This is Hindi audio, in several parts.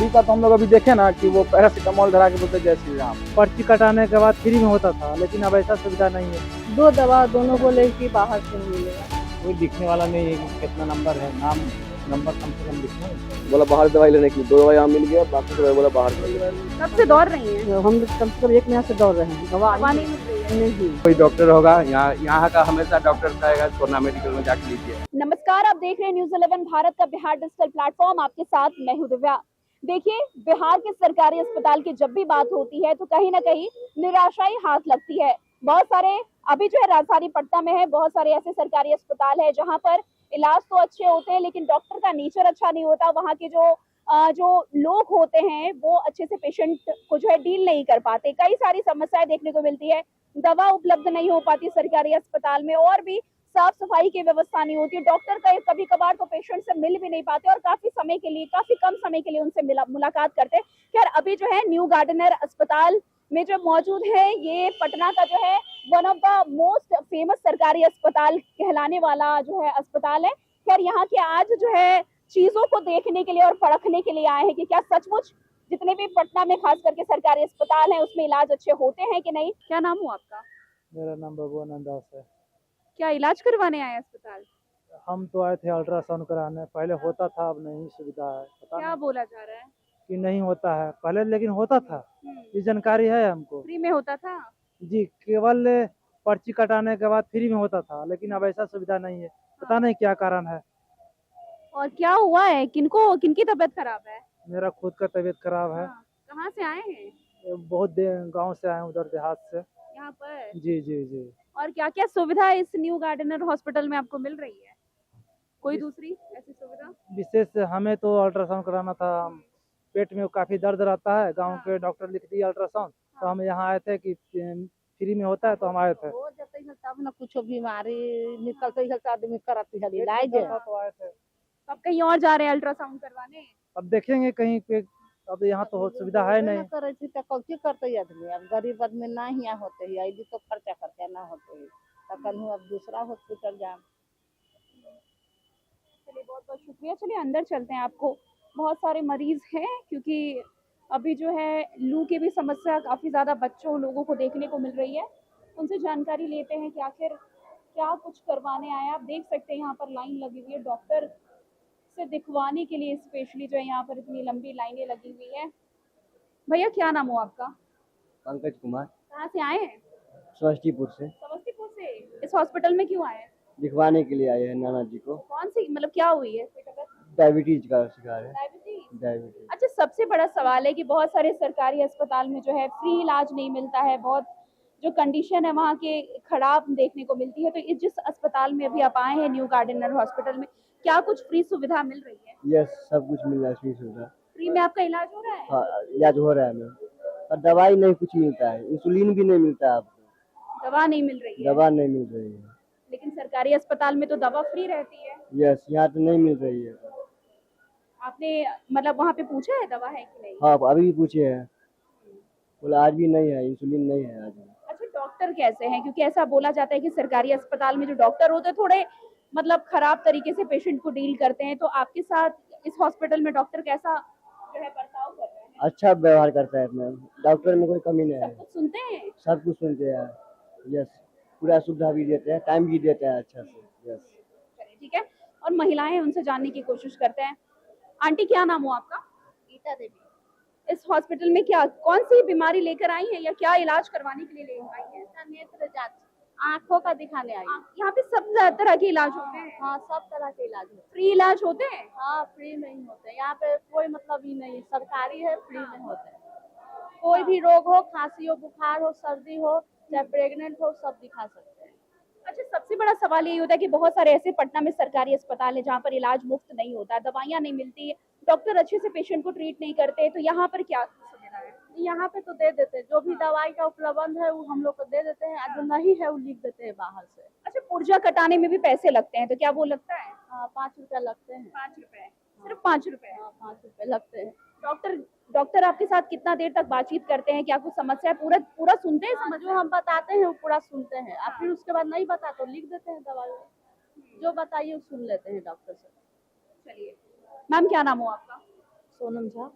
फ्री का तो हम लोग अभी देखे ना कि वो पैरासीटामोल धरा के बोलते जय श्री राम। पर्ची कटाने के बाद फ्री में होता था, लेकिन अब ऐसा सुविधा नहीं है। दो दवा दोनों को लेके बाहर से मिलेगा। कोई लिखने वाला नहीं है कि कितना नंबर है, नाम नंबर कम से कम लिखना है। बोला बाहर दवाई लेने की, 2 दवाई यहाँ मिल गया, बाकी दवाई बोला बाहर मिल गया। कब से दौड़ रही है? हम कम से कम 1 महीना से दौड़ रहे हैं, दवा नहीं मिल रही है। नहीं। कोई डॉक्टर होगा यहाँ का हमेशा डॉक्टर कहेगा कोरोना मेडिकल में जाके लीजिए। नमस्कार, आप देख रहे हैं न्यूज 11 भारत का बिहार डिजिटल प्लेटफॉर्म। आपके साथ मैं हूं दिव्या। देखिए, बिहार के सरकारी अस्पताल की जब भी बात होती है तो कहीं ना कहीं निराशा ही हाथ लगती है। बहुत सारे अभी जो है राजधानी पटना में है, बहुत सारे ऐसे सरकारी अस्पताल है जहां पर इलाज तो अच्छे होते हैं लेकिन डॉक्टर का नेचर अच्छा नहीं होता। वहां के जो लोग होते हैं वो अच्छे से पेशेंट को जो है डील नहीं कर पाते। कई सारी समस्याएं देखने को मिलती है। दवा उपलब्ध नहीं हो पाती सरकारी अस्पताल में, और भी साफ सफाई की व्यवस्था नहीं होती। डॉक्टर का कभी कभार तो पेशेंट से मिल भी नहीं पाते और काफी कम समय के लिए उनसे मुलाकात करते हैं। खैर, अभी जो है न्यू गार्डनर अस्पताल में जो मौजूद है, ये पटना का जो है one of the most famous सरकारी अस्पताल कहलाने वाला जो है अस्पताल है। खैर, यहाँ के आज जो है चीजों को देखने के लिए और परखने के लिए आए हैं कि क्या सचमुच जितने भी पटना में खास करके सरकारी अस्पताल हैं उसमें इलाज अच्छे होते हैं कि नहीं। क्या नाम हुआ आपका? मेरा नाम भगवानंद दास है। क्या इलाज करवाने आए अस्पताल? हम तो आए थे अल्ट्रासाउंड कराने, पहले होता था, अब नहीं सुविधा है। पता क्या नहीं बोला जा रहा है? कि नहीं होता है, पहले लेकिन होता था, ये जानकारी है हमको। फ्री में होता था? जी, केवल पर्ची कटाने के बाद फ्री में होता था, लेकिन अब ऐसा सुविधा नहीं है। पता नहीं क्या कारण है। और क्या हुआ है? किनकी तबीयत खराब है? मेरा खुद का तबीयत खराब है। हाँ, कहाँ से आए हैं? बहुत गांव से आए हैं, उधर देहात से। यहाँ पर? जी जी जी। और क्या क्या सुविधा इस न्यू गार्डनर हॉस्पिटल में आपको मिल रही है? कोई दूसरी ऐसी सुविधा? विशेष हमें तो अल्ट्रासाउंड कराना था। पेट में काफी दर्द रहता है, गांव के डॉक्टर लिख दिए अल्ट्रासाउंड, तो हम यहाँ आए थे कि फ्री में होता है तो हम आए थे। हो जाते है तब ना कुछ बीमारी निकलते है आदमी कराती है इलाज। तो आए थे। अब कहीं और जा रहे हैं अल्ट्रासाउंड करवाने? अब देखेंगे कहीं पे, अब यहाँ तो सुविधा है नहीं। करे थी तो कौची करते आदमी, अब गरीब आदमी ना यहाँ होते है, अभी तो खर्चा करके ना होते है तो कहूँ अब दूसरा हॉस्पिटल जाए। चलिए, बहुत बहुत शुक्रिया। चलिए अंदर चलते हैं। आपको बहुत सारे मरीज हैं क्योंकि अभी जो है लू की भी समस्या काफ़ी ज़्यादा बच्चों लोगों को देखने को मिल रही है। उनसे जानकारी लेते हैं कि आखिर क्या कुछ करवाने आए। आप देख सकते हैं यहाँ पर लाइन लगी हुई है डॉक्टर से दिखवाने के लिए, स्पेशली जो है यहाँ पर इतनी लंबी लाइनें लगी हुई है। भैया, क्या नाम हो आपका? पंकज कुमार, कहाँ से आए हैं? समस्तीपुर से। समस्तीपुर से? इस हॉस्पिटल में क्यों आए हैं? दिखवाने के लिए आए हैं नाना जी को। कौन सी, मतलब क्या हुई है? कोई तबीयत? डायबिटीज का शिकार है। डायबिटीज? अच्छा, सबसे बड़ा सवाल है कि बहुत सारे सरकारी अस्पताल में जो है फ्री इलाज नहीं मिलता है। बहुत जो कंडीशन है वहाँ के खराब देखने को मिलती है। तो इस जिस अस्पताल में अभी आप आए हैं न्यू गार्डनर हॉस्पिटल में, क्या कुछ फ्री सुविधा मिल रही है? यस, सब कुछ मिल रहा है, फ्री सुविधा। फ्री में आपका इलाज हो रहा है? हाँ, इलाज हो रहा है हमें, पर दवाई नहीं कुछ मिलता है, इंसुलिन भी नहीं मिलता है आपको। दवा नहीं मिल रही है? दवा नहीं मिल रही है। लेकिन सरकारी अस्पताल में तो दवा फ्री रहती है। यस, यहाँ तो नहीं मिल रही है। आपने मतलब वहाँ पे पूछा है दवा है कि नहीं? हाँ, अभी भी पूछे हैं, बोला आज भी नहीं है, इंसुलिन नहीं है आज भी। अच्छा, डॉक्टर कैसे हैं? क्योंकि ऐसा बोला जाता है कि सरकारी अस्पताल में जो डॉक्टर होते हैं थोड़े मतलब खराब तरीके से पेशेंट को डील करते हैं। तो आपके साथ इस हॉस्पिटल में डॉक्टर कैसा जो है बर्ताव कर रहे हैं? अच्छा व्यवहार करता है मैम, डॉक्टर में कोई कमी नहीं है। सब कुछ सुनते हैं? सब कुछ सुनते हैं। यस, पूरा सुविधा भी देते हैं, टाइम भी देते हैं अच्छा से। यस। चलिए, ठीक है। और महिलाएं, उनसे जानने की कोशिश करते हैं। आंटी, क्या नाम हो आपका? गीता देवी। इस हॉस्पिटल में क्या कौन सी बीमारी लेकर आई हैं या क्या इलाज करवाने के लिए ले आई हैं? नेत्र जांच, आँखों का दिखाने आई। यहाँ पे सब तरह के इलाज होते हैं? हाँ, सब तरह के इलाज होते हैं। फ्री इलाज होते हैं? हाँ, फ्री नहीं होते हैं यहाँ पे, कोई मतलब ही नहीं, सरकारी है, फ्री में होते हैं। कोई भी रोग हो, खांसी हो, बुखार हो, सर्दी हो, चाहे प्रेग्नेंट हो, सब दिखा सकते हैं। अच्छा, सबसे बड़ा सवाल ये होता है कि बहुत सारे ऐसे पटना में सरकारी अस्पताल है जहाँ पर इलाज मुफ्त नहीं होता, दवाइयाँ नहीं मिलती, डॉक्टर अच्छे से पेशेंट को ट्रीट नहीं करते। तो यहाँ पर क्या सुविधा है? यहाँ पे तो दे देते हैं, जो भी दवाई का उपलब्ध है वो हम लोग को दे देते हैं, और जो नहीं है वो लिख देते हैं बाहर से। अच्छा, पुर्जा कटाने में भी पैसे लगते हैं, तो क्या वो लगता है? हाँ, 5 रुपया लगते हैं। 5 रुपए? सिर्फ 5 रुपए? हाँ, 5 रुपये लगते हैं। डॉक्टर आपके साथ कितना देर तक बातचीत करते हैं? क्या कुछ समस्या है? पूरा सुनते हैं? हाँ, जो हम बताते हैं वो पूरा सुनते हैं, और फिर उसके बाद नहीं बता तो लिख देते हैं दवाई। जो बताइए वो सुन लेते हैं डॉक्टर से। चलिए, मैम क्या नाम हो आपका? सोनम झा।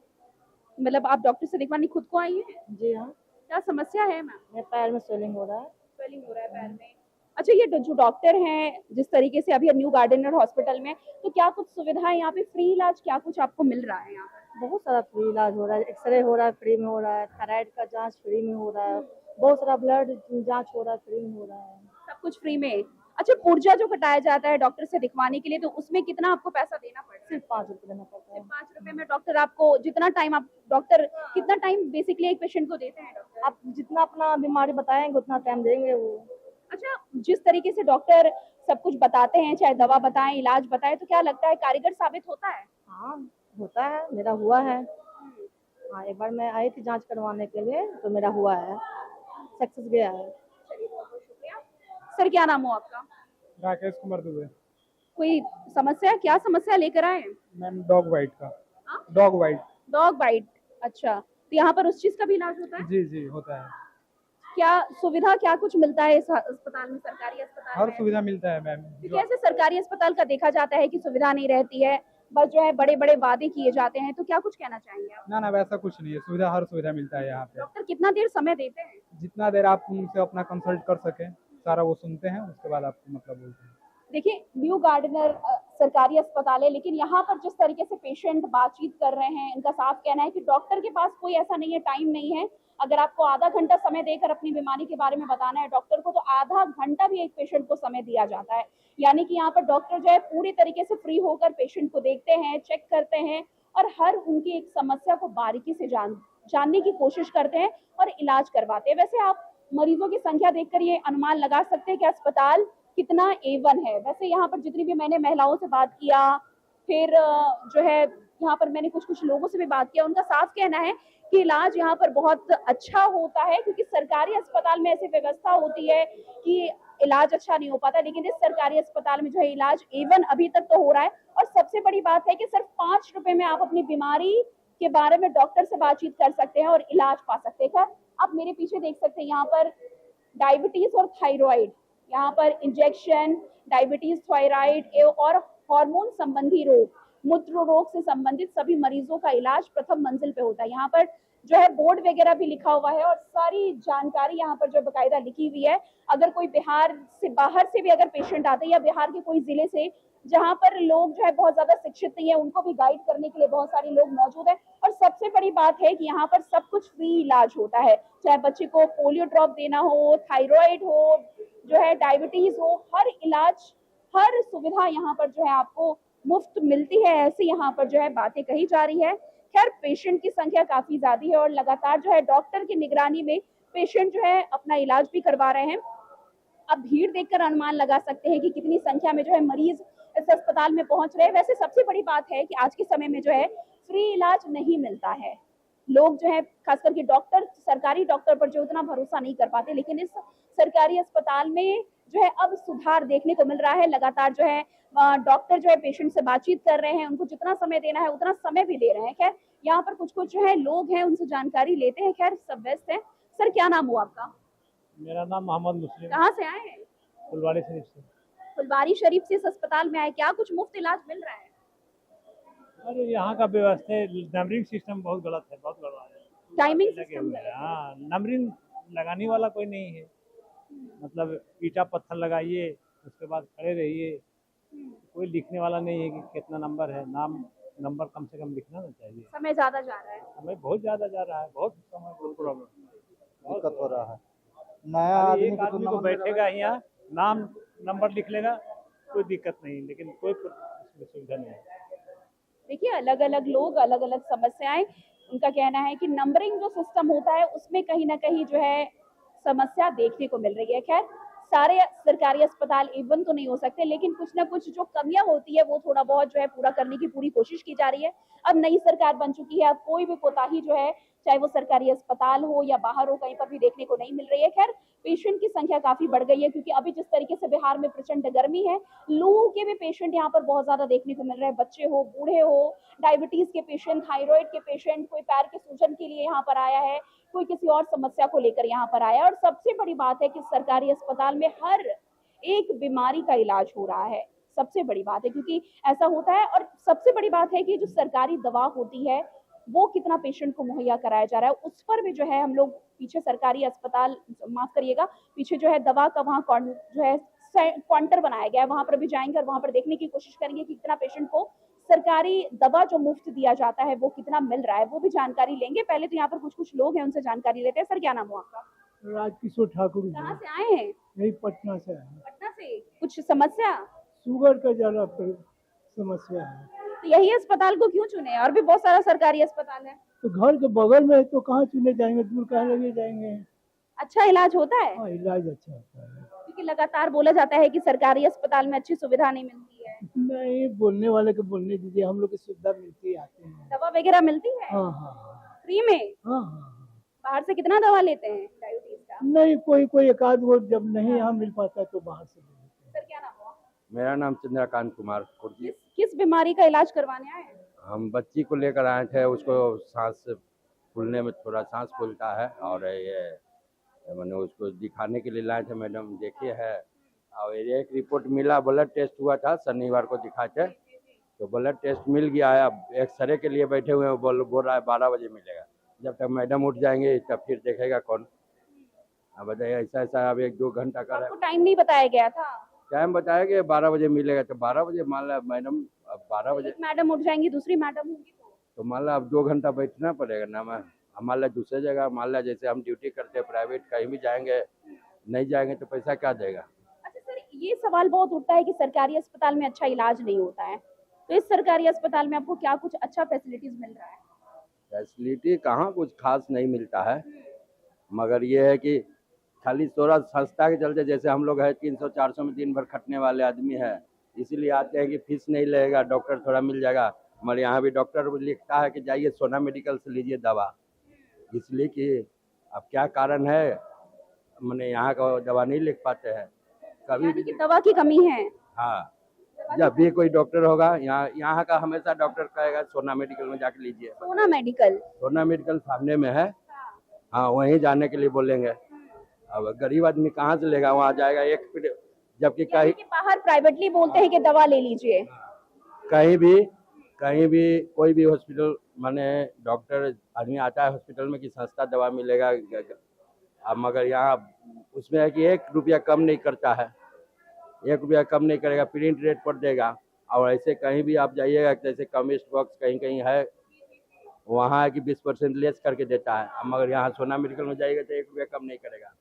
मतलब आप डॉक्टर से दिखवाने खुद को आई है? जी हाँ, क्या समस्या है मैम? मेरे पैर में स्वेलिंग हो रहा है। स्वेलिंग हो रहा है पैर में। अच्छा, ये जो डॉक्टर हैं जिस तरीके से अभी न्यू गार्डनर हॉस्पिटल में, तो क्या कुछ सुविधाएं यहाँ पे, फ्री इलाज क्या कुछ आपको मिल रहा है यहाँ पर? बहुत सारा फ्री इलाज हो रहा है, एक्सरे हो रहा है फ्री में हो रहा है, थायराइड का जांच फ्री में हो रहा है, बहुत सारा ब्लड जांच हो रहा है फ्री में हो रहा है। सब कुछ फ्री में। अच्छा, पुर्जा जो कटाया जाता है डॉक्टर से दिखवाने के लिए, तो उसमें कितना आपको पैसा देना पड़ता है? सिर्फ 5 रुपये देना पड़ता है। 5 रुपए में डॉक्टर आपको जितना टाइम, आप डॉक्टर कितना टाइम बेसिकली एक पेशेंट को देते हैं डॉक्टर? आप जितना अपना बीमारी बताएंगे उतना टाइम देंगे वो। अच्छा, जिस तरीके से डॉक्टर सब कुछ बताते हैं, चाहे दवा बताएं, इलाज बताएं, तो क्या लगता है कारगर साबित होता है? हाँ होता है, मेरा हुआ है। हाँ, एक बार मैं आई थी जांच करवाने के लिए तो मेरा हुआ है, सक्सेस गया है। चलिए, बहुत बहुत शुक्रिया। सर, क्या नाम हो आपका? राकेश कुमार दुबे। कोई समस्या, क्या समस्या लेकर आए हैं? मैम डॉग वाइट का। हाँ? Dog white. Dog bite. अच्छा, तो यहाँ पर उस चीज का भी इलाज होता है? जी जी होता है। क्या सुविधा, क्या कुछ मिलता है इस अस्पताल में, सरकारी अस्पताल हर में? सुविधा मिलता है मैम। क्योंकि ऐसे सरकारी अस्पताल का देखा जाता है कि सुविधा नहीं रहती है, बस जो है बड़े बड़े वादे किए जाते हैं, तो क्या कुछ कहना चाहेंगे आप? ना वैसा कुछ नहीं है, सुविधा हर सुविधा मिलता है यहाँ पे। डॉक्टर कितना देर समय देते हैं? जितना देर आप उनसे अपना कंसल्ट कर सके, सारा वो सुनते हैं, उसके बाद आपको मतलब बोलते हैं। देखिए, न्यू गार्डनर सरकारी अस्पताल है, लेकिन यहाँ पर जिस तरीके से पेशेंट बातचीत कर रहे हैं, इनका साफ कहना है कि डॉक्टर के पास कोई ऐसा नहीं है, टाइम नहीं है। अगर आपको आधा घंटा समय देकर अपनी बीमारी के बारे में बताना है डॉक्टर को, तो आधा घंटा भी एक पेशेंट को समय दिया जाता है। यानी कि यहाँ पर डॉक्टर जो है पूरी तरीके से फ्री होकर पेशेंट को देखते हैं, चेक करते हैं और हर उनकी एक समस्या को बारीकी से जानने की कोशिश करते हैं और इलाज करवाते हैं। वैसे आप मरीजों की संख्या देखकर ये अनुमान लगा सकते हैं कि अस्पताल कितना A1 है। वैसे यहाँ पर जितनी भी मैंने महिलाओं से बात किया, फिर जो है यहाँ पर मैंने कुछ लोगों से भी बात किया, उनका साफ कहना है कि इलाज यहाँ पर बहुत अच्छा होता है, क्योंकि सरकारी अस्पताल में ऐसी व्यवस्था होती है कि इलाज अच्छा नहीं हो पाता, लेकिन इस सरकारी अस्पताल में जो है इलाज A1 अभी तक तो हो रहा है। और सबसे बड़ी बात है कि सिर्फ 5 रुपए में आप अपनी बीमारी के बारे में डॉक्टर से बातचीत कर सकते हैं और इलाज पा सकते हैं। खैर, आप मेरे पीछे देख सकते हैं यहाँ पर डायबिटीज और थायराइड, यहाँ पर इंजेक्शन, डायबिटीज, थायराइड और हार्मोन संबंधी रोग, मूत्र रोग से संबंधित सभी मरीजों का इलाज प्रथम मंजिल पे होता है। यहाँ पर जो है बोर्ड वगैरह भी लिखा हुआ है और सारी जानकारी यहाँ पर जो बकायदा लिखी हुई है। अगर कोई बिहार से, बाहर से भी अगर पेशेंट आते हैं या बिहार के कोई जिले से जहाँ पर लोग जो है बहुत ज्यादा शिक्षित नहीं है, उनको भी गाइड करने के लिए बहुत सारे लोग मौजूद है। और सबसे बड़ी बात है कि यहाँ पर सब कुछ फ्री इलाज होता है, चाहे बच्चे को पोलियो ड्रॉप देना हो, थायराइड हो, जो है डायबिटीज हो, हर इलाज, हर सुविधा यहाँ पर जो है आपको मुफ्त मिलती है। ऐसे यहाँ पर जो है बातें कही जा रही है। खैर, पेशेंट की संख्या काफी ज्यादा है और लगातार जो है डॉक्टर की निगरानी में पेशेंट जो है अपना इलाज भी करवा रहे हैं। अब भीड़ देखकर अनुमान लगा सकते हैं कि कितनी संख्या में जो है मरीज इस अस्पताल में पहुंच रहे हैं। वैसे सबसे बड़ी बात है कि आज के समय में जो है फ्री इलाज नहीं मिलता है। लोग जो है खास करके डॉक्टर, सरकारी डॉक्टर पर जो उतना भरोसा नहीं कर पाते, लेकिन इस सरकारी अस्पताल में जो है अब सुधार देखने को मिल रहा है। लगातार जो है डॉक्टर जो है पेशेंट से बातचीत कर रहे हैं, उनको जितना समय देना है उतना समय भी दे रहे हैं। खैर, यहाँ पर कुछ जो है लोग हैं, उनसे जानकारी लेते हैं। खैर, सब व्यस्त है। सर, क्या नाम हुआ आपका? मेरा नाम मोहम्मद मुस्लिम। कहाँ से आए हैं? फुलवारी शरीफ से। फुलवारी शरीफ से इस अस्पताल में आए, क्या कुछ मुफ्त इलाज मिल रहा है? अरे यहाँ का व्यवस्था, नंबरिंग सिस्टम बहुत गलत है, बहुत गड़बड़ है। टाइमिंग लगे सिस्टम हुए हैं। हाँ, नंबरिंग लगाने वाला कोई नहीं है। मतलब ईटा पत्थर लगाइए, उसके बाद खड़े रहिए, कोई लिखने वाला नहीं है कि कितना नंबर है। नाम नंबर कम से कम लिखना ना चाहिए। समय ज्यादा जा रहा है। समय बहुत ज़्यादा जा रहा है, बहुत समय, बहुत प्रॉब्लम, दिक्कत हो रहा है। नया एक आदमी को बैठेगा यहाँ, नाम नंबर लिख लेगा, कोई दिक्कत नहीं, लेकिन कोई सुविधा नहीं है। देखिए, अलग अलग लोग, अलग अलग समस्याएं, उनका कहना है कि नंबरिंग जो सिस्टम होता है उसमें कहीं ना कहीं जो है समस्या देखने को मिल रही है। खैर, सारे सरकारी अस्पताल A1 तो नहीं हो सकते, लेकिन कुछ ना कुछ जो कमियां होती है वो थोड़ा बहुत जो है पूरा करने की पूरी कोशिश की जा रही है। अब नई सरकार बन चुकी है, अब कोई भी कोताही जो है, चाहे वो सरकारी अस्पताल हो या बाहर हो, कहीं पर भी देखने को नहीं मिल रही है। खैर, पेशेंट की संख्या काफी बढ़ गई है, क्योंकि अभी जिस तरीके से बिहार में प्रचंड गर्मी है, लू के भी पेशेंट यहाँ पर बहुत ज्यादा देखने को मिल रहे हैं। बच्चे हो, बूढ़े हो, डायबिटीज के पेशेंट, थायराइड के पेशेंट, कोई पैर के सूजन के लिए यहाँ पर आया है, कोई किसी और समस्या को लेकर यहाँ पर आया है। और सबसे बड़ी बात है कि सरकारी अस्पताल में हर एक बीमारी का इलाज हो रहा है। सबसे बड़ी बात है, क्योंकि ऐसा होता है। और सबसे बड़ी बात है कि जो सरकारी दवा होती है वो कितना पेशेंट को मुहैया कराया जा रहा है, उस पर भी जो है हम लोग पीछे सरकारी अस्पताल, माफ करिएगा, पीछे जो है दवा का वहाँ जो है काउंटर बनाया गया है, वहां पर भी जाएंगे और वहां पर देखने की कोशिश करेंगे कि कितना पेशेंट को सरकारी दवा जो मुफ्त दिया जाता है वो कितना मिल रहा है, वो भी जानकारी लेंगे। पहले तो यहाँ पर कुछ लोग हैं, उनसे जानकारी लेते हैं। सर, क्या नाम हुआ आपका? राजकिशोर ठाकुर। कहाँ से आए हैं? यही पटना से आए। पटना से। कुछ समस्या? शुगर का ज्यादा समस्या है। तो यही अस्पताल को क्यों चुने? और भी बहुत सारा सरकारी अस्पताल है। तो घर के बगल में है तो कहाँ चुने जाएंगे, दूर कहाँ लगे जाएंगे। अच्छा इलाज होता है? हाँ, इलाज अच्छा होता है। क्योंकि लगातार बोला जाता है कि सरकारी अस्पताल में अच्छी सुविधा नहीं मिलती है। नहीं, बोलने वाले को बोलने दीजिए, हम लोग की सुविधा मिलती आते हैं। दवा वगैरह मिलती है? हाँ हाँ फ्री में? हाँ हाँ। बाहर से कितना दवा लेते हैं डायबिटीज का? नहीं, कोई एक आध वो जब नहीं यहाँ मिल पाता है तो बाहर से ले लेते हैं। सर, क्या नाम हुआ? मेरा नाम चंद्रकांत कुमार कुर्जी। किस बीमारी का इलाज करवाने आए हैं? हम बच्ची को लेकर आए थे, उसको सांस फूलने में थोड़ा सांस फूलता है और ये मैंने उसको दिखाने के लिए लाए थे। मैडम देखिए है, और एक रिपोर्ट मिला, ब्लड टेस्ट हुआ था शनिवार को दिखा के, तो ब्लड टेस्ट मिल गया है। अब एक्सरे के लिए बैठे हुए हैं, बोल रहा है 12 बजे मिलेगा। जब तक मैडम उठ जाएंगे तब फिर देखेगा कौन। अब बताइए, ऐसा अब 1-2 घंटा का आपको टाइम नहीं बताया गया था? टाइम बताया कि 12 बजे मिलेगा, तो 12 बजे मान ला मैडम, अब 12 बजे मैडम उठ जाएंगी, दूसरी मैडम होंगी तो मान ला अब 2 घंटा बैठना पड़ेगा ना। मैं मान ला दूसरे जगह, मान ला जैसे हम ड्यूटी करते हैं प्राइवेट, कहीं भी जाएंगे, नहीं जाएंगे तो पैसा क्या देगा। अच्छा सर, ये सवाल बहुत उठता है कि सरकारी अस्पताल में अच्छा इलाज नहीं होता है, तो इस सरकारी अस्पताल में आपको क्या कुछ अच्छा फैसिलिटीज मिल रहा है? फैसिलिटी कहाँ कुछ खास नहीं मिलता है, मगर ये है कि खाली थोड़ा सस्ता के चलते, जैसे हम लोग है 300-400 में दिन भर खटने वाले आदमी है, इसीलिए आते हैं कि फीस नहीं लगेगा, डॉक्टर थोड़ा मिल जाएगा। हमारे यहाँ भी डॉक्टर लिखता है कि जाइए सोना मेडिकल से लीजिए दवा, इसलिए कि अब क्या कारण है, मैंने यहाँ का दवा नहीं लिख पाते हैं कभी भी। दवा की कमी है? हाँ, जब भी कोई डॉक्टर होगा यहाँ का हमेशा डॉक्टर कहेगा सोना मेडिकल में जाके लीजिए। सोना मेडिकल सामने में है, हाँ वहीं जाने के लिए बोलेंगे। अब गरीब आदमी कहाँ से लेगा, वहाँ जाएगा एक, जबकि कहीं बाहर प्राइवेटली बोलते हैं कि दवा ले लीजिए। कहीं भी कोई भी हॉस्पिटल, माने डॉक्टर आदमी आता है हॉस्पिटल में कि सस्ता दवा मिलेगा, अब मगर यहाँ उसमें है कि 1 रुपया कम नहीं करता है, 1 रुपया कम नहीं करेगा, प्रिंट रेट पर देगा। और ऐसे कहीं भी आप जाइएगा, जैसे कमिस्ट बॉक्स कहीं कहीं है, वहाँ है कि 20% लेस करके देता है, अब मगर यहाँ सोना मेडिकल में जाइएगा तो 1 रुपया कम नहीं करेगा।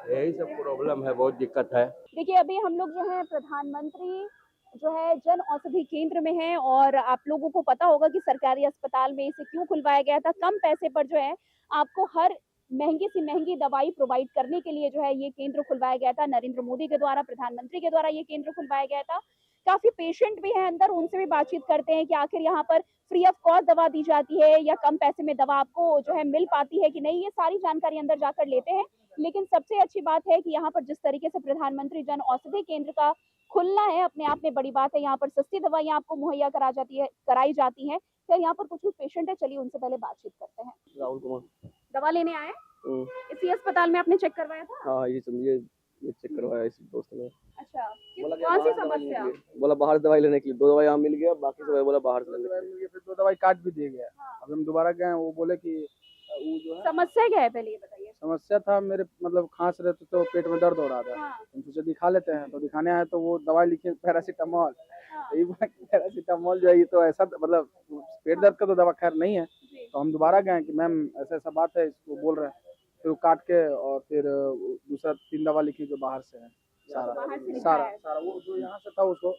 यही सब प्रॉब्लम है, बहुत दिक्कत है। देखिए, अभी हम लोग जो है प्रधानमंत्री जो है जन औषधि केंद्र में है, और आप लोगों को पता होगा कि सरकारी अस्पताल में इसे क्यों खुलवाया गया था। कम पैसे पर जो है आपको हर महंगी से महंगी दवाई प्रोवाइड करने के लिए जो है ये केंद्र खुलवाया गया था। नरेंद्र मोदी के द्वारा, प्रधानमंत्री के द्वारा ये केंद्र खुलवाया गया था। काफी पेशेंट भी हैं अंदर, उनसे भी बातचीत करते हैं कि आखिर यहाँ पर फ्री ऑफ कॉस्ट दवा दी जाती है या कम पैसे में दवा आपको जो है मिल पाती है कि नहीं, ये सारी जानकारी अंदर जाकर लेते हैं। लेकिन सबसे अच्छी बात है कि यहाँ पर जिस तरीके से प्रधानमंत्री जन औषधि केंद्र का खुलना है, अपने आप में बड़ी बात है। यहाँ पर सस्ती दवाइयाँ आपको मुहैया कराई जाती है। तो यहाँ पर कुछ पेशेंट है, चलिए उनसे पहले बातचीत करते हैं। राहुल कुमार। दवा लेने आए? इसी अस्पताल में आपने चेक करवाया था? हाँ, ये समझिए, ये चेक करवाया इसी दोस्त ने। अच्छा, कौन सी समस्या? बोला बाहर दवाई लेने के लिए, 2 दवाई यहाँ मिल गया, बाकी सब बोला बाहर से लेने के लिए। फिर 2 दवाई काट भी दिए गया। अब हम दोबारा गए, वो बोले कि वो जो है, समस्या क्या है पहले ये बताइए। समस्या था मेरे, मतलब खांस रहे थे तो पेट में दर्द हो रहा था। हम सोचे दिखा लेते हैं, तो दिखाने आए तो वो दवाई लिखे पैरासीटामोल। पैरासीटामोल जो है, ये तो ऐसा मतलब पेट दर्द का तो दवा खैर नहीं है। तो हम दोबारा गए कि मैम ऐसा ऐसा बात है, इसको बोल रहे हैं। फिर वो काट के और फिर दूसरा 3 दवा लिखी जो बाहर से है, सारा वो जो यहाँ से था उसको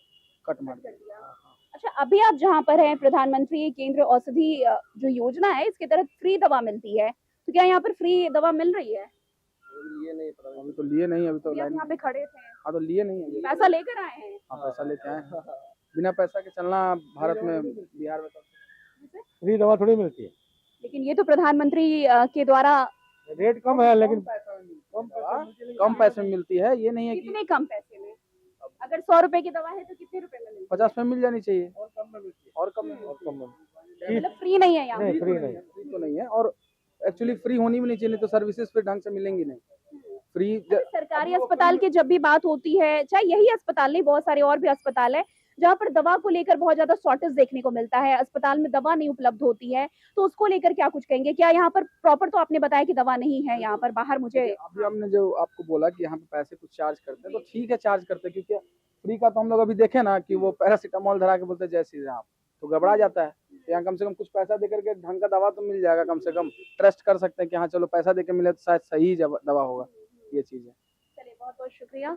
कट मार दिया। अच्छा, अभी आप जहाँ पर हैं, प्रधानमंत्री केंद्र औषधि जो योजना है, इसके तहत फ्री दवा मिलती है, तो क्या यहाँ पर फ्री दवा मिल रही है? लिए नहीं, पता अभी तो लिए नहीं, अभी तो यहाँ पे खड़े थे। हाँ, तो लिए नहीं है। पैसा लेकर आए हैं? हाँ, पैसा लेके आए हैं। बिना पैसा के चलना भारत में, बिहार में तो फ्री दवा थोड़ी मिलती है। लेकिन ये तो प्रधानमंत्री के द्वारा रेट कम है, लेकिन कम पैसे में मिलती है। ये नहीं है कि कितने कम पैसे में? अगर 100 रुपए की दवा है तो कितने रुपए में मिलती है? 50 में मिल जानी चाहिए, और कम में मिलती है। और कम में। मतलब फ्री नहीं है यहाँ? नहीं, फ्री नहीं, फ्री तो नहीं है, और एक्चुअली फ्री होनी भी नहीं चाहिए, नहीं तो सर्विसेज फिर ढंग से मिलेंगी नहीं। फ्री सरकारी अस्पताल की जब भी बात होती है, चाहे यही अस्पताल नहीं, बहुत सारे और भी अस्पताल है, जहाँ पर दवा को लेकर बहुत ज्यादा शॉर्टेज देखने को मिलता है, अस्पताल में दवा नहीं उपलब्ध होती है, तो उसको लेकर क्या कुछ कहेंगे? क्या यहाँ पर प्रॉपर, तो आपने बताया कि दवा नहीं है यहाँ पर, बाहर मुझे अभी हमने जो आपको बोला कि यहाँ पे पैसे कुछ चार्ज करते हैं, तो ठीक है चार्ज करते हैं, क्योंकि फ्री का तो हम लोग अभी देखे ना कि वो पैरासीटामोल धरा के बोलते हैं जय श्री राम, तो घबरा जाता है। तो यहाँ कम से कम कुछ पैसा दे करके ढंग का दवा तो मिल जाएगा, कम से कम ट्रस्ट कर सकते हैं कि हाँ चलो पैसा दे के मिले तो शायद सही दवा होगा, ये चीज है। चलिए, बहुत बहुत शुक्रिया।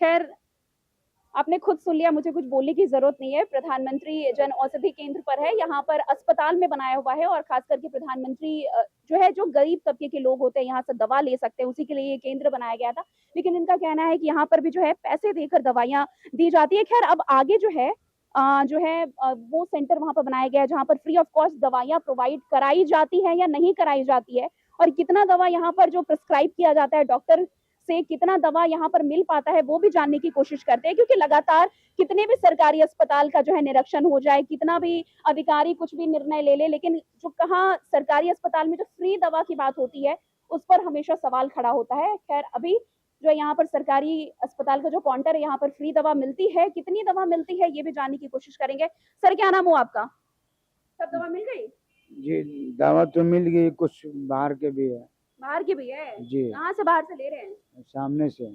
खैर, आपने खुद सुन लिया, मुझे कुछ बोलने की जरूरत नहीं है। प्रधानमंत्री जन औषधि केंद्र पर है, यहाँ पर अस्पताल में बनाया हुआ है, और खास करके प्रधानमंत्री जो है, जो गरीब तबके के लोग होते हैं यहाँ से दवा ले सकते हैं, उसी के लिए ये केंद्र बनाया गया था। लेकिन इनका कहना है कि यहाँ पर भी जो है पैसे देकर दवाइयाँ दी जाती है। खैर, अब आगे जो है वो सेंटर वहाँ पर बनाया गया है जहाँ पर फ्री ऑफ कॉस्ट दवाइयाँ प्रोवाइड कराई जाती है या नहीं कराई जाती है, और कितना दवा यहाँ पर जो प्रिस्क्राइब किया जाता है डॉक्टर से, कितना दवा यहाँ पर मिल पाता है, वो भी जानने की कोशिश करते हैं। क्योंकि लगातार कितने भी सरकारी अस्पताल का जो है निरीक्षण हो जाए, कितना भी अधिकारी कुछ भी निर्णय ले ले, लेकिन जो कहाँ सरकारी अस्पताल में जो फ्री दवा की बात होती है, उस पर हमेशा सवाल खड़ा होता है। खैर, अभी जो यहाँ पर सरकारी अस्पताल का जो काउंटर है, यहाँ पर फ्री दवा मिलती है, कितनी दवा मिलती है ये भी जानने की कोशिश करेंगे। सर, क्या नाम हो आपका? सब दवा मिल गई? जी, दवा तो मिल गई, कुछ बाहर के भी है। बाहर की भी है जी। कहाँ से बाहर से ले रहे हैं? सामने से।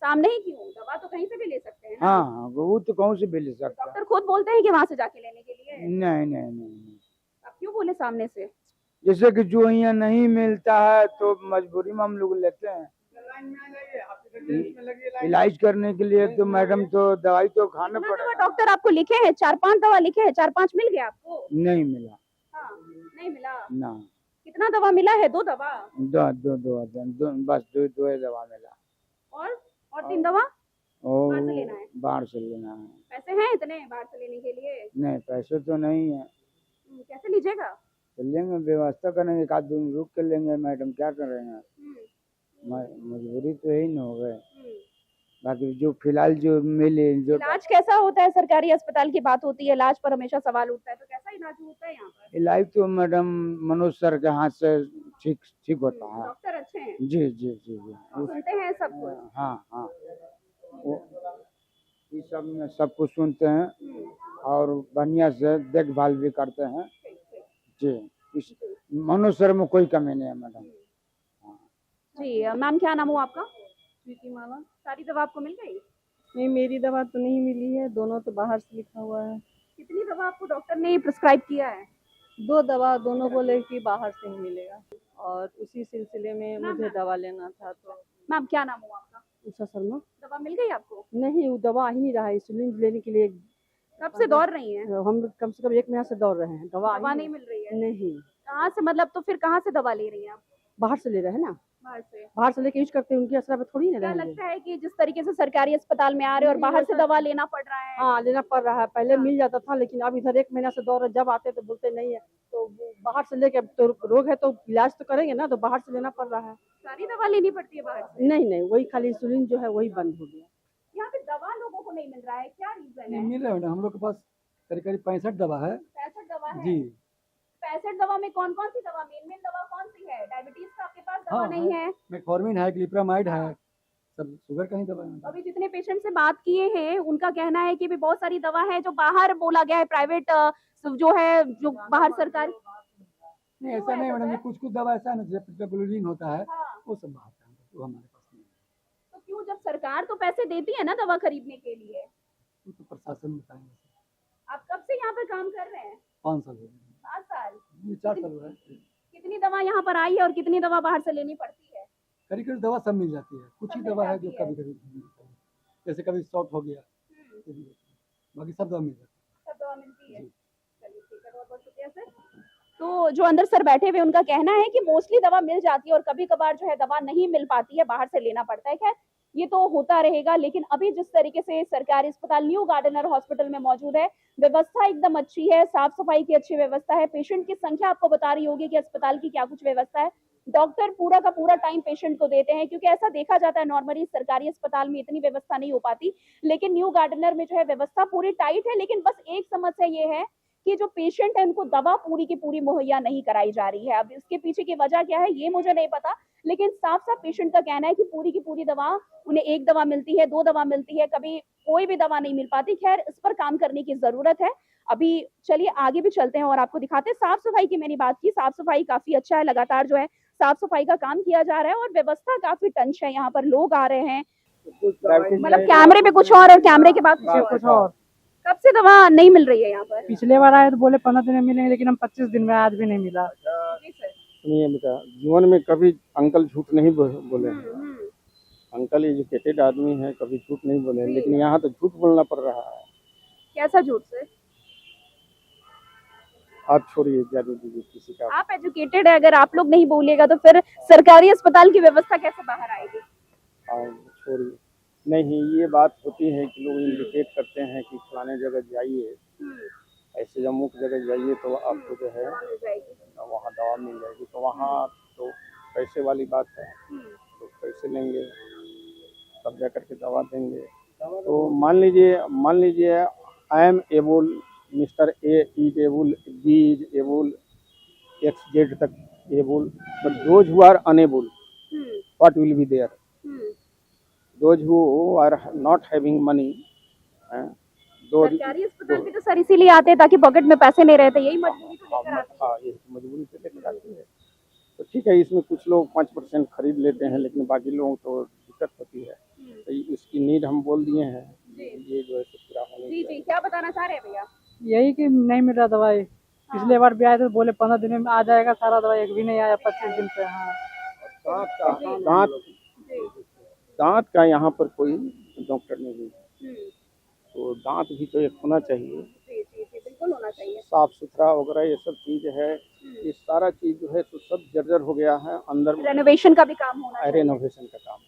सामने ही क्यों? दवा तो कहीं से भी ले सकते हैं ना। हाँ, वो तो कौन से भी ले सकता है। डॉक्टर खुद बोलते हैं कि वहाँ से जाके लेने के लिए। नहीं नहीं नहीं, आप क्यों बोले सामने से? जैसे कि जो यहाँ नहीं मिलता है तो मजबूरी में हम लोग लेते हैं। इलाज करने के लिए तो मैडम तो दवाई तो खाना पड़ेगा। डॉक्टर आपको लिखे हैं 4-5 दवा लिखे हैं, 4-5 मिल गया आपको? नहीं मिला। हाँ, नहीं मिला ना। कितना दवा मिला है? 2 दवा? दो बस दो दवा मिला। और 3 दवा बाहर से लेना है? बाहर से लेना है। पैसे हैं इतने बाहर से लेने के लिए? नहीं, पैसे तो नहीं है। कैसे लीजिएगा? लेंगे, व्यवस्था करेंगे, एक आध दिन रुक के लेंगे मैडम, क्या करेंगे, मजबूरी तो यही न हो गए। बाकी जो फिलहाल जो मिले जो इलाज कैसा होता है? सरकारी अस्पताल की बात होती है, इलाज पर हमेशा सवाल उठता है, तो कैसा इलाज होता है यहाँ पर? इलाज तो मैडम मनोज सर के हाथ से ठीक होता है। डॉक्टर अच्छे हैं? जी जी जी जी, सुनते हैं सब कुछ? हाँ हाँ, वो इस सब में सब कुछ सुनते हैं और बढ़िया से देखभाल भी करते हैं जी। इस मनोज सर में कोई कमी नहीं है मैडम। जी मैम, क्या नाम हो आपका? स्वीटी माला। सारी दवा आपको मिल गई? नहीं, मेरी दवा तो नहीं मिली है, दोनों तो बाहर से लिखा हुआ है। कितनी दवा आपको डॉक्टर ने प्रिस्क्राइब किया है? 2 दवा, दोनों बोले कि बाहर से ही मिलेगा, और उसी सिलसिले में मुझे दवा लेना था। तो मैम, क्या नाम हो आपका? उषा शर्मा। दवा मिल गई आपको? नहीं, वो दवा आ ही नहीं रहा है, इंसुलिन लेने के लिए कब से दौड़ रही हैं? हम कम से कम 1 महीना से दौड़ रहे हैं, दवा नहीं मिल रही है? नहीं। कहाँ से, मतलब तो फिर कहाँ से दवा ले रही हैं आप? बाहर से ले रहे हैं ना, बाहर से लेके यूज करते हैं, उनकी असर पे थोड़ी ना क्या रहेंगे। लगता है कि जिस तरीके से सरकारी अस्पताल में आ रहे हैं और बाहर से दवा लेना पड़ रहा है? हाँ, लेना पड़ रहा है। पहले मिल जाता था, लेकिन अब इधर 1 महीना से दौड़, जब आते तो बोलते नहीं है, तो बाहर से लेके, तो रोग है तो इलाज तो करेंगे ना, तो बाहर से लेना पड़ रहा है। सारी दवा लेनी पड़ती है बाहर से? नहीं, वही खाली इंसुलिन जो है वही बंद हो गया। यहाँ पे दवा लोगों को नहीं मिल रहा है, क्या रीजन है? मिल रहा है मैडम, हम लोग के पास करीब 65 दवा है। 65 दवा है जी। 65 दवा में कौन कौन सी दवा, मेन दवा कौन सी है? डायबिटीज का आपके पास दवा नहीं है? मेटफॉर्मिन है, ग्लिप्रामाइड है, सब शुगर का ही दवा है। अभी जितने पेशेंट से बात किए हैं उनका कहना है कि भी बहुत सारी दवा है जो बाहर बोला गया है, प्राइवेट जो है, जो बाहर सरकारी। नहीं, ऐसा नहीं मैडम, कुछ दवा ऐसा है जैसे ग्लूलिन होता है, वो सब बाहर का है, वो हमारे पास नहीं है। तो क्यों, जब सरकार तो पैसे देती है ना दवा खरीदने के लिए? वो तो प्रशासन बताएंगे। आप कब से यहाँ पर काम कर रहे हैं? 5 साल हो गए। 5 साल? 4 साल हुआ है। कितनी दवा यहाँ पर आई है और कितनी दवा बाहर से लेनी पड़ती है? कभी दवा सब मिल जाती है, कुछ ही दवा है जो कभी कभी जैसे कभी शॉर्ट हो गया, बाकी सब दवा मिल जाती है। सब दवा मिलती है? चलिए ठीक है, बहुत बहुत शुक्रिया सर। तो जो अंदर सर बैठे हुए उनका कहना है कि मोस्टली दवा मिल जाती है और कभी कभार जो है दवा नहीं मिल पाती है, बाहर से लेना पड़ता है। खैर, ये तो होता रहेगा, लेकिन अभी जिस तरीके से सरकारी अस्पताल न्यू गार्डनर हॉस्पिटल में मौजूद है, व्यवस्था एकदम अच्छी है, साफ सफाई की अच्छी व्यवस्था है, पेशेंट की संख्या आपको बता रही होगी कि अस्पताल की क्या कुछ व्यवस्था है। डॉक्टर पूरा का पूरा टाइम पेशेंट को देते हैं, क्योंकि ऐसा देखा जाता है नॉर्मली सरकारी अस्पताल में इतनी व्यवस्था नहीं हो पाती, लेकिन न्यू गार्डनर में जो है व्यवस्था पूरी टाइट है। लेकिन बस एक समस्या ये है कि जो पेशेंट है उनको दवा पूरी की पूरी मुहैया नहीं कराई जा रही है। अब इसके पीछे की वजह क्या है ये मुझे नहीं पता, लेकिन साफ साफ पेशेंट का कहना है कि पूरी की पूरी दवा उन्हें 1 दवा मिलती है, 2 दवा मिलती है, कभी कोई भी दवा नहीं मिल पाती। खैर, इस पर काम करने की जरूरत है। अभी चलिए आगे भी चलते हैं और आपको दिखाते हैं। साफ सफाई की मैंने बात की, साफ सफाई काफी अच्छा है, लगातार जो है साफ सफाई का काम किया जा रहा है और व्यवस्था काफी टंच है। यहाँ पर लोग आ रहे हैं, मतलब कैमरे पे कुछ और कैमरे के बाद कुछ और। कब से दवा नहीं मिल रही है यहाँ पर? पिछले बार आए तो बोले 15 दिन में मिलेंगे, लेकिन हम 25 दिन में आज भी नहीं मिला। सुनिए बेटा, जीवन में कभी अंकल झूठ नहीं बोले हैं। अंकल एजुकेटेड आदमी है, कभी झूठ नहीं बोले हैं, लेकिन यहाँ तो झूठ बोलना पड़ रहा है। कैसा झूठ से? आप छोड़िए, जाने दीजिए किसी का। आप एजुकेटेड है, अगर आप लोग नहीं बोलिएगा तो फिर सरकारी अस्पताल की व्यवस्था कैसे बाहर आएगी? छोड़िए, नहीं, ये बात होती है कि लोग इंडिकेट करते हैं कि फलाने जगह जाइए, ऐसे अमुक जगह जाइए तो आपको जो है वहाँ दवा मिल जाएगी। तो वहाँ तो पैसे वाली बात है, तो पैसे लेंगे तब जा करके दवा देंगे। तो मान लीजिए I am able, mister A is able, B is able, X Z तक able, but those who are unable, what will be there? Those who are not having money, सरकारी अस्पताल भी तो सर इसीलिए आते हैं ताकि पॉकेट में पैसे नहीं रहते, यही मजबूरी को लेकर आते हैं। हाँ, ये मजबूरी से लेकर आते हैं। तो ठीक है, इसमें कुछ लोग 5% खरीद लेते हैं, लेकिन बाकी लोगों को दिक्कत होती है। तो इसकी नीड हम बोल दिए हैं, ये जो है पूरा होने जी जी, क्या बताना चाह रहे हैं भैया? यही कि नहीं मिल रहा दवाई। पिछले बार भी आए तो बोले 15 दिन में आ जाएगा सारा दवाई, एक भी नहीं आया 25 दिन पे। हाँ, दांत का यहाँ पर कोई डॉक्टर नहीं है, तो दांत भी तो एक होना चाहिए। जी जी जी, बिल्कुल होना चाहिए। साफ सुथरा वगैरह ये सब चीज है, ये सारा चीज जो है तो सब जर्जर हो गया है अंदर। रेनोवेशन का भी काम होना चाहिए। रेनोवेशन का काम